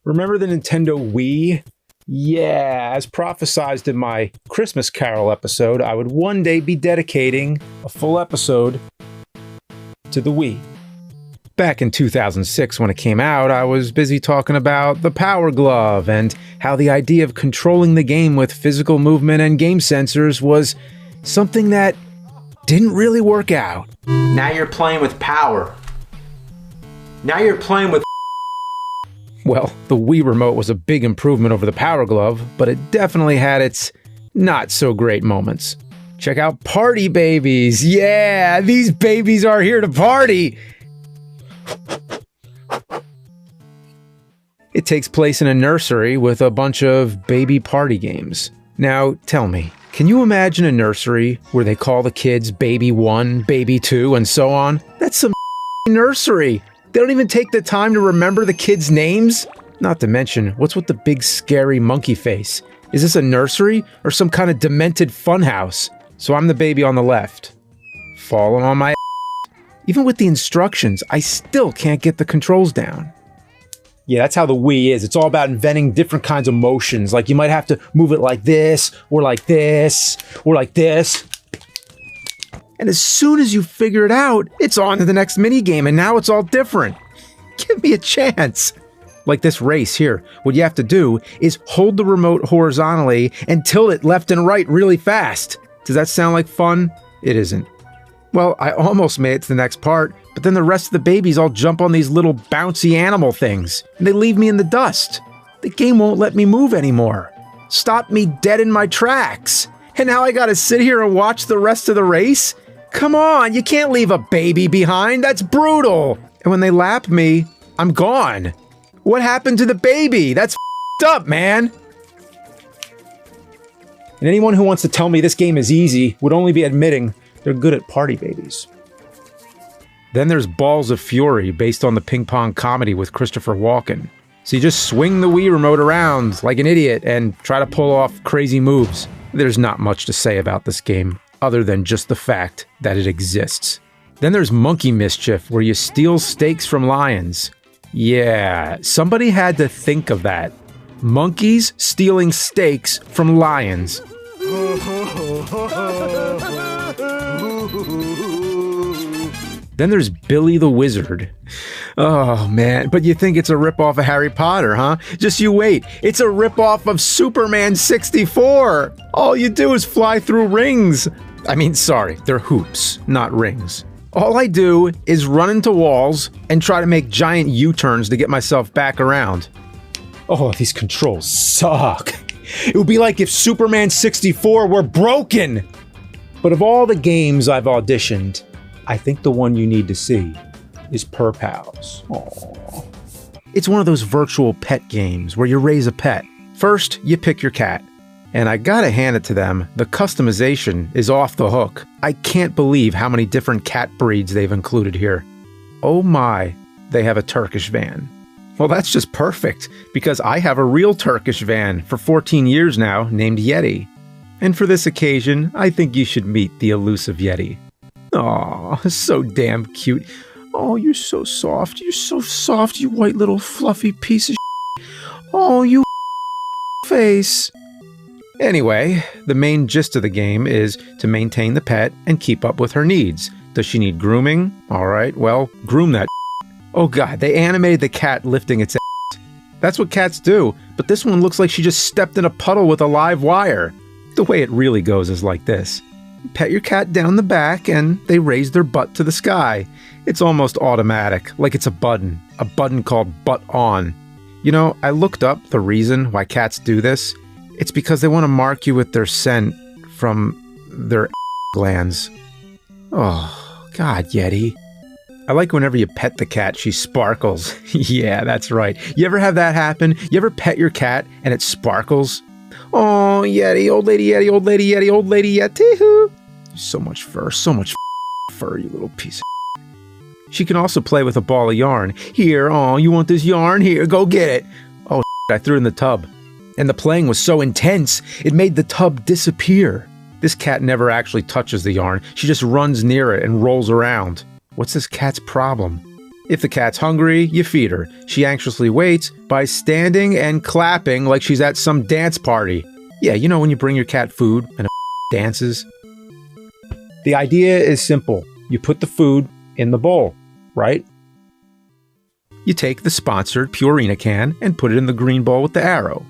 Remember the Nintendo Wii? Yeah, as prophesized in my Christmas Carol episode, I would one day be dedicating a full episode to the Wii. Back in 2006 when it came out, I was busy talking about the Power Glove and how the idea of controlling the game with physical movement and game sensors was something that didn't really work out. Now you're playing with power. Now you're playing with... Well, the Wii Remote was a big improvement over the Power Glove, but it definitely had its not-so-great moments. Check out Party Babies! Yeah, these babies are here to party! It takes place in a nursery with a bunch of baby party games. Now, tell me, can you imagine a nursery where they call the kids Baby 1, Baby 2, and so on? That's some nursery! They don't even take the time to remember the kids' names? Not to mention, what's with the big scary monkey face? Is this a nursery or some kind of demented funhouse? So I'm the baby on the left. Falling on my ass. Even with the instructions, I still can't get the controls down. Yeah, that's how the Wii is. It's all about inventing different kinds of motions. Like you might have to move it like this, or like this, or like this. And as soon as you figure it out, it's on to the next minigame, and now it's all different. Give me a chance. Like this race here, what you have to do is hold the remote horizontally and tilt it left and right really fast. Does that sound like fun? It isn't. Well, I almost made it to the next part, but then the rest of the babies all jump on these little bouncy animal things, and they leave me in the dust. The game won't let me move anymore. Stop me dead in my tracks. And now I gotta sit here and watch the rest of the race? Come on, you can't leave a baby behind, that's brutal! And when they lap me, I'm gone. What happened to the baby? That's f***ed up, man! And anyone who wants to tell me this game is easy would only be admitting they're good at party babies. Then there's Balls of Fury, based on the ping pong comedy with Christopher Walken. So you just swing the Wii remote around like an idiot and try to pull off crazy moves. There's not much to say about this game, other than just the fact that it exists. Then there's Monkey Mischief, where you steal steaks from lions. Yeah, somebody had to think of that. Monkeys stealing steaks from lions. Then there's Billy the Wizard. Oh man, but you think it's a ripoff of Harry Potter, huh? Just you wait, it's a ripoff of Superman 64! All you do is fly through rings. I mean, sorry, they're hoops, not rings. All I do is run into walls and try to make giant U-turns to get myself back around. Oh, these controls suck. It would be like if Superman 64 were broken! But of all the games I've auditioned, I think the one you need to see is Purr Pals. Aww. It's one of those virtual pet games where you raise a pet. First, you pick your cat. And I gotta hand it to them, the customization is off the hook. I can't believe how many different cat breeds they've included here. Oh my, they have a Turkish van. Well, that's just perfect, because I have a real Turkish van for 14 years now named Yeti. And for this occasion, I think you should meet the elusive Yeti. Aw, so damn cute. Oh, you're so soft, you white little fluffy piece of shit. Oh, you face. Anyway, the main gist of the game is to maintain the pet and keep up with her needs. Does she need grooming? Alright, well, groom that. Oh god, they animated the cat lifting its ass. That's what cats do, but this one looks like she just stepped in a puddle with a live wire. The way it really goes is like this. Pet your cat down the back and they raise their butt to the sky. It's almost automatic, like it's a button called butt on. You know, I looked up the reason why cats do this. It's because they want to mark you with their scent from their glands. Oh, God, Yeti. I like whenever you pet the cat, she sparkles. Yeah, that's right. You ever have that happen? You ever pet your cat and it sparkles? Oh, Yeti, old lady Yeti, old lady Yeti, old lady Yeti. So much fur, fur, you little piece of. She can also play with a ball of yarn. Here, oh, you want this yarn? Here, go get it. Oh, I threw it in the tub. And the playing was so intense, it made the tub disappear. This cat never actually touches the yarn. She just runs near it and rolls around. What's this cat's problem? If the cat's hungry, you feed her. She anxiously waits by standing and clapping like she's at some dance party. Yeah, you know when you bring your cat food and it dances? The idea is simple. You put the food in the bowl, right? You take the sponsored Purina can and put it in the green bowl with the arrow.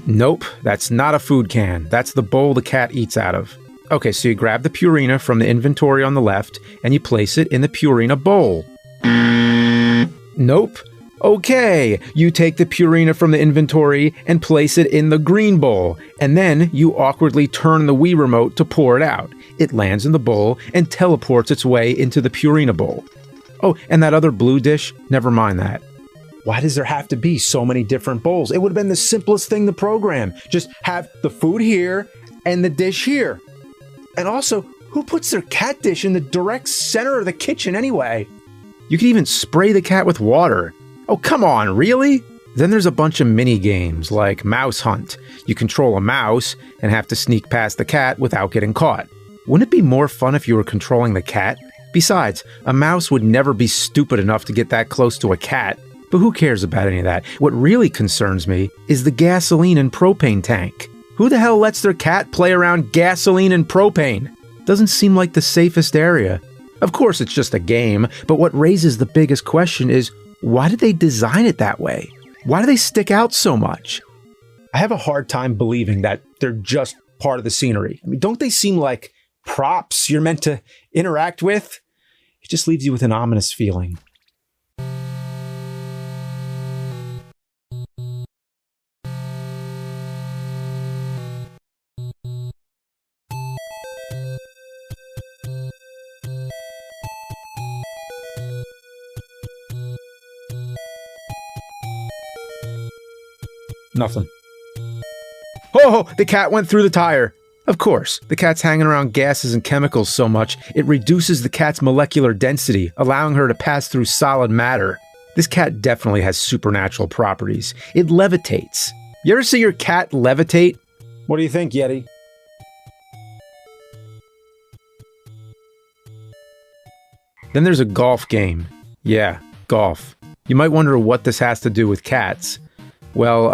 Nope, that's not a food can. That's the bowl the cat eats out of. Okay, so you grab the Purina from the inventory on the left and you place it in the Purina bowl. Nope. Okay, you take the Purina from the inventory and place it in the green bowl, and then you awkwardly turn the Wii remote to pour it out. It lands in the bowl and teleports its way into the Purina bowl. Oh, and that other blue dish, never mind that. Why does there have to be so many different bowls? It would have been the simplest thing to program. Just have the food here and the dish here. And also, who puts their cat dish in the direct center of the kitchen anyway? You could even spray the cat with water. Oh, come on, really? Then there's a bunch of mini games like Mouse Hunt. You control a mouse and have to sneak past the cat without getting caught. Wouldn't it be more fun if you were controlling the cat? Besides, a mouse would never be stupid enough to get that close to a cat. But who cares about any of that? What really concerns me is the gasoline and propane tank. Who the hell lets their cat play around gasoline and propane? Doesn't seem like the safest area. Of course, it's just a game, but what raises the biggest question is, why did they design it that way? Why do they stick out so much? I have a hard time believing that they're just part of the scenery. I mean, don't they seem like props you're meant to interact with? It just leaves you with an ominous feeling. Nothing. Oh, the cat went through the tire. Of course, the cat's hanging around gases and chemicals so much, it reduces the cat's molecular density, allowing her to pass through solid matter. This cat definitely has supernatural properties. It levitates. You ever see your cat levitate? What do you think, Yeti? Then there's a golf game. Yeah, golf. You might wonder what this has to do with cats. Well,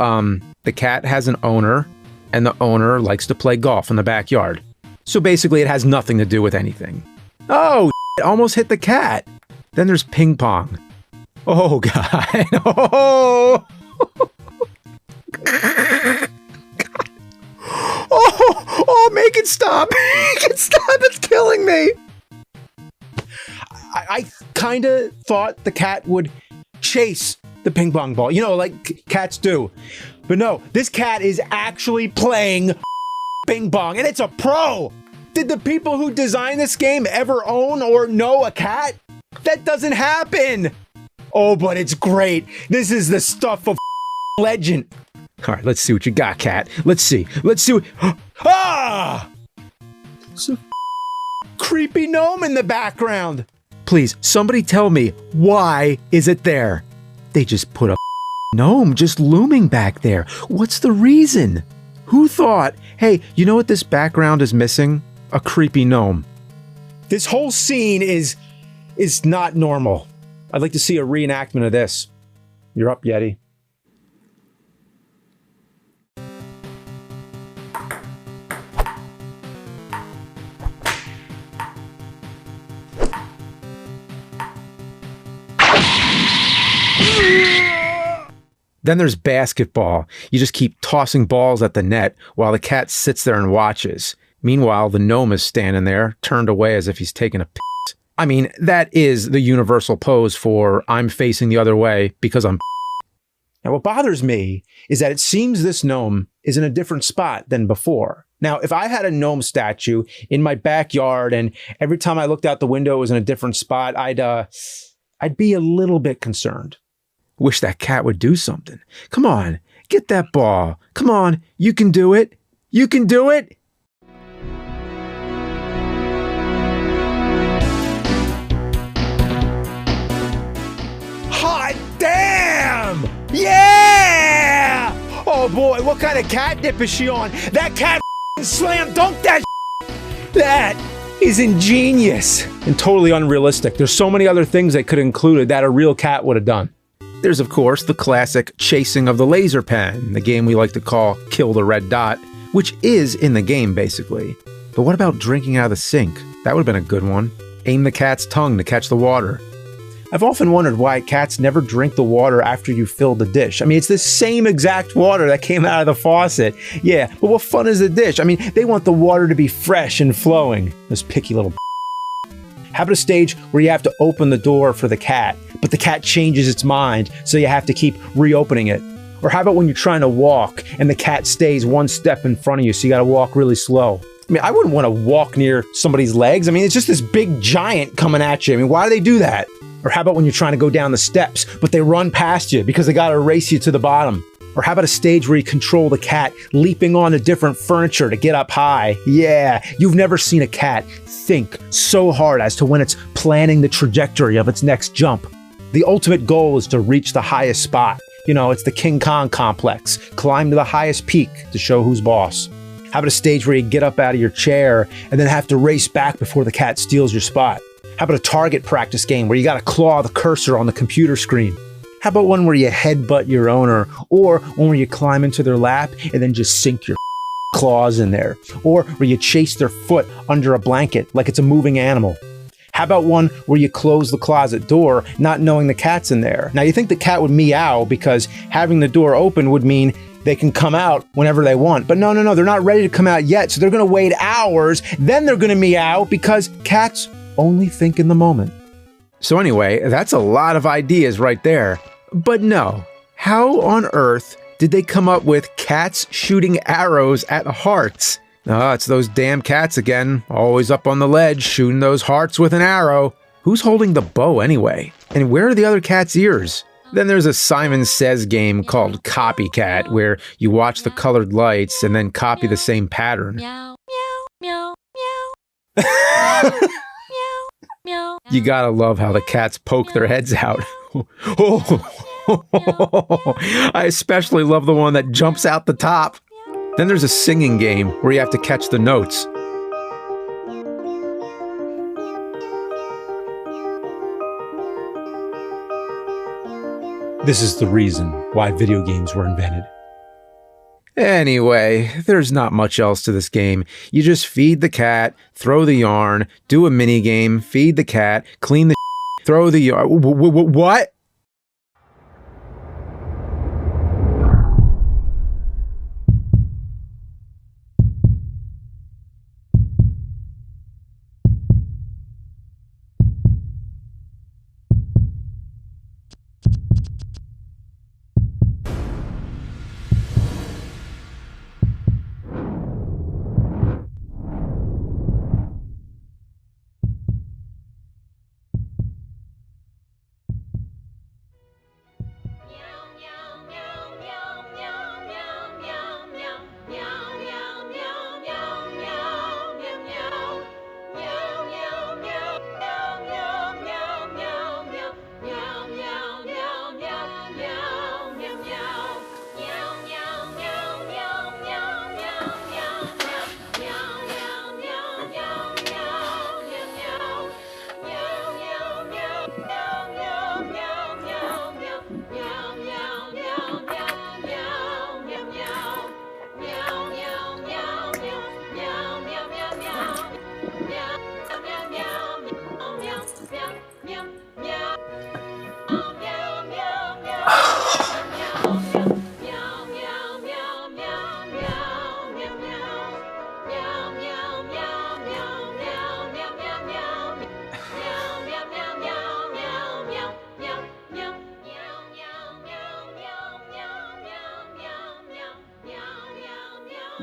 the cat has an owner, and the owner likes to play golf in the backyard. So basically it has nothing to do with anything. Oh, it almost hit the cat. Then there's ping pong. Oh, God. Oh, oh, make it stop. Make it stop. It's killing me. I kind of thought the cat would chase the ping pong ball, you know, like cats do. But no, this cat is actually playing ping pong, and it's a pro. Did the people who designed this game ever own or know a cat? That doesn't happen. Oh, but it's great. This is the stuff of legend. All right, let's see what you got, cat. Let's see. Let's see. Ah! It's a creepy gnome in the background. Please, somebody tell me, why is it there? They just put a gnome just looming back there. What's the reason? Who thought, hey, you know what this background is missing? A creepy gnome. This whole scene is not normal. I'd like to see a reenactment of this. You're up, Yeti. Then there's basketball. You just keep tossing balls at the net while the cat sits there and watches. Meanwhile, the gnome is standing there, turned away as if he's taking a piss. I mean, that is the universal pose for I'm facing the other way because I'm Now, what bothers me is that it seems this gnome is in a different spot than before. Now, if I had a gnome statue in my backyard and every time I looked out the window it was in a different spot, I'd be a little bit concerned. Wish that cat would do something. Come on, get that ball. Come on, you can do it. You can do it. Hot damn! Yeah! Oh boy, what kind of catnip is she on? That cat slam dunked that. is ingenious and totally unrealistic. There's so many other things they could have included that a real cat would have done. There's, of course, the classic chasing of the laser pen, the game we like to call Kill the Red Dot, which is in the game, basically. But what about drinking out of the sink? That would have been a good one. Aim the cat's tongue to catch the water. I've often wondered why cats never drink the water after you fill the dish. I mean, it's the same exact water that came out of the faucet. Yeah, but what fun is the dish? I mean, they want the water to be fresh and flowing. Those picky little How about a stage where you have to open the door for the cat, but the cat changes its mind, so you have to keep reopening it? Or how about when you're trying to walk and the cat stays one step in front of you, so you gotta walk really slow? I mean, I wouldn't want to walk near somebody's legs. I mean, it's just this big giant coming at you. I mean, why do they do that? Or how about when you're trying to go down the steps, but they run past you because they gotta race you to the bottom? Or how about a stage where you control the cat leaping onto different furniture to get up high? Yeah, you've never seen a cat think so hard as to when it's planning the trajectory of its next jump. The ultimate goal is to reach the highest spot. You know, it's the King Kong complex. Climb to the highest peak to show who's boss. How about a stage where you get up out of your chair and then have to race back before the cat steals your spot? How about a target practice game where you gotta claw the cursor on the computer screen? How about one where you headbutt your owner, or one where you climb into their lap and then just sink your claws in there? Or where you chase their foot under a blanket like it's a moving animal? How about one where you close the closet door not knowing the cat's in there? Now you think the cat would meow because having the door open would mean they can come out whenever they want. But no, they're not ready to come out yet, so they're gonna wait hours, then they're gonna meow because cats only think in the moment. So anyway, that's a lot of ideas right there. But no, how on earth did they come up with cats shooting arrows at hearts? It's those damn cats again, always up on the ledge shooting those hearts with an arrow. Who's holding the bow anyway? And where are the other cat's ears? Then there's a Simon Says game called Copycat, where you watch the colored lights and then copy the same pattern. Meow, meow, meow, meow. You gotta love how the cats poke their heads out. I especially love the one that jumps out the top. Then there's a singing game where you have to catch the notes. This is the reason why video games were invented. Anyway, there's not much else to this game. You just feed the cat, throw the yarn, do a mini game, feed the cat, clean the throw the yarn. What?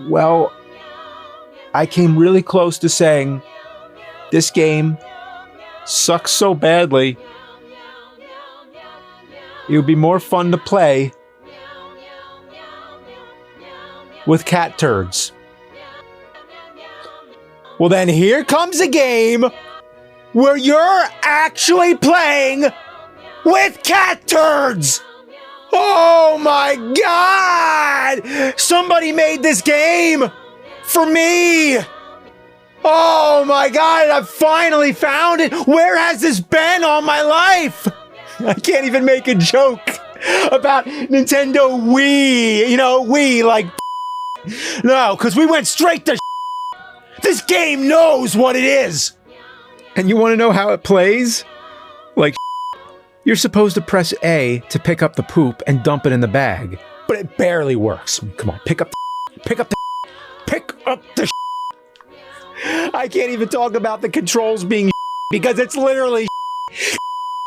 Well, I came really close to saying this game sucks so badly. It would be more fun to play with cat turds. Well, then here comes a game where you're actually playing with cat turds. Oh my God! Somebody made this game for me! Oh my God, I finally found it. Where has this been all my life? I can't even make a joke about Nintendo Wii. You know, Wii, like, no, because we went straight to this game knows what it is. And you want to know how it plays? Like, you're supposed to press A to pick up the poop and dump it in the bag. But it barely works. Come on, pick up the I can't even talk about the controls being because it's literally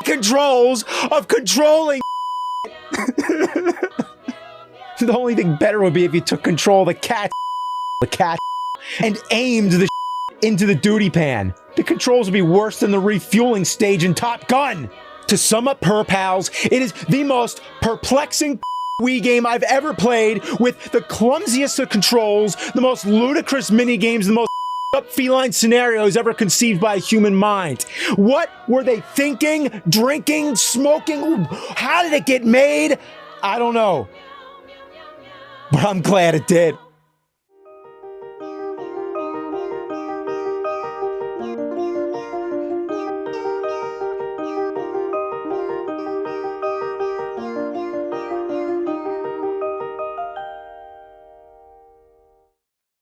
controls of controlling. The only thing better would be if you took control of the cat, and aimed the into the duty pan. The controls would be worse than the refueling stage in Top Gun. To sum up, Purr Pals, it is the most perplexing Wii game I've ever played, with the clumsiest of controls, the most ludicrous mini games, the most up feline scenarios ever conceived by a human mind. What were they thinking, drinking, smoking? How did it get made? I don't know. But I'm glad it did.